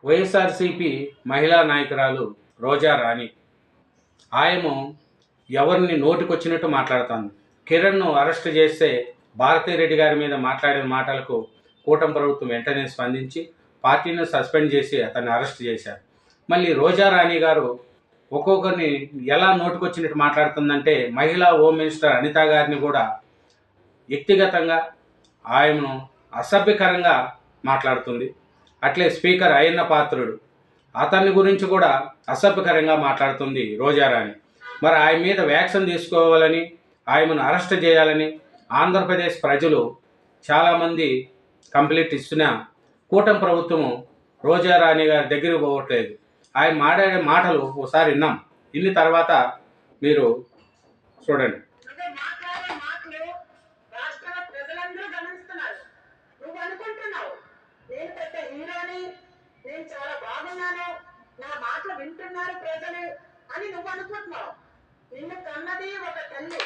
వైఎస్ఆర్సీపీ మహిళా నాయకురాలు రోజా రాణి ఆయమ ఎవరిని నోటికొచ్చినట్టు మాట్లాడుతోంది. కిరణ్ను అరెస్ట్ చేస్తే భారతిరెడ్డి గారి మీద మాట్లాడిన మాటలకు కూటమి ప్రభుత్వం వెంటనే స్పందించి పార్టీని సస్పెండ్ చేసి అతన్ని అరెస్ట్ చేశారు. మళ్ళీ రోజా రాణి గారు ఒక్కొక్కరిని ఎలా నోటికొచ్చినట్టు మాట్లాడుతుందంటే మహిళా హోమ్ మినిస్టర్ అనిత గారిని కూడా వ్యక్తిగతంగా ఆయనను అసభ్యకరంగా మాట్లాడుతుంది. అట్లే స్పీకర్ అయ్యన్న పాత్రుడు అతన్ని గురించి కూడా అసభ్యకరంగా మాట్లాడుతుంది రోజారాణి. మరి ఆయన మీద వ్యాక్సిన్ తీసుకోవాలని ఆయనను అరెస్ట్ చేయాలని ఆంధ్రప్రదేశ్ ప్రజలు చాలామంది కంప్లైంట్ ఇస్తున్నా కూటమి ప్రభుత్వము రోజారాణి గారి దగ్గరికి పోవట్లేదు. ఆయన మాట్లాడే మాటలు ఒకసారి విన్నాం, ఇన్ని తర్వాత మీరు చూడండి. నేను చాలా బాగున్నాను, నా మాటలు వింటున్నారు ప్రజలు అని నువ్వు అనుకుంటున్నావు. నిన్ను కన్నది ఒక తల్లి,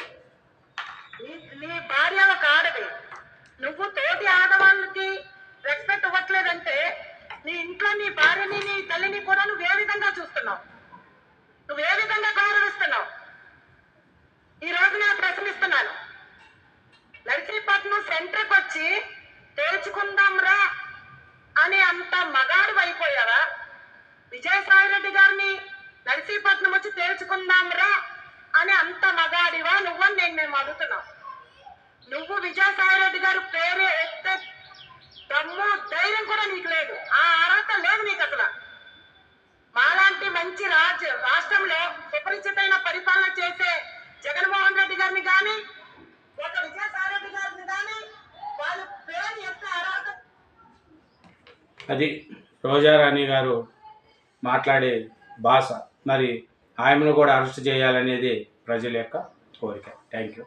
నీ భార్య ఒక ఆడది. నువ్వు తోటి ఆడవాళ్ళకి రెస్పెక్ట్ ఇవ్వట్లేదంటే నీ ఇంట్లో నీ భార్యని నీ తల్లిని కూడా నువ్వు ఏ విధంగా చూస్తున్నావు, నువ్వు ఏ విధంగా గౌరవిస్తున్నావు? ఈ రోజు నేను ప్రశ్నిస్తున్నాను. నర్సీపట్నం సెంటర్కి వచ్చి తేల్చుకుందాంరా అని అంత మగాడు అయిపోయావా? విజయసాయిరెడ్డి గారిని నర్సీపట్నం వచ్చి తేల్చుకుందాంరా అని అంత మగాడివా నువ్వని మేము అడుగుతున్నాం. నువ్వు విజయసాయిరెడ్డి గారు పేరు ఎత్తే దమ్ము ధైర్యం కూడా నీకు లేదు, ఆ అర్హత లేదు నీకు అసలు. మాలాంటి మంచి రాష్ట్రంలో సుపరిచితమైన పరిపాలన చేసే జగన్మోహన్ రెడ్డి గారిని కానీ ఒక విజయసాయిరెడ్డి గారిని కానీ వాళ్ళ పేరు యొక్క అర్హత. అది రోజారాణి గారు మాట్లాడే భాష. మరి ఆయనను కూడా అరెస్ట్ చేయాలనేది ప్రజల యొక్క కోరిక. Thank you.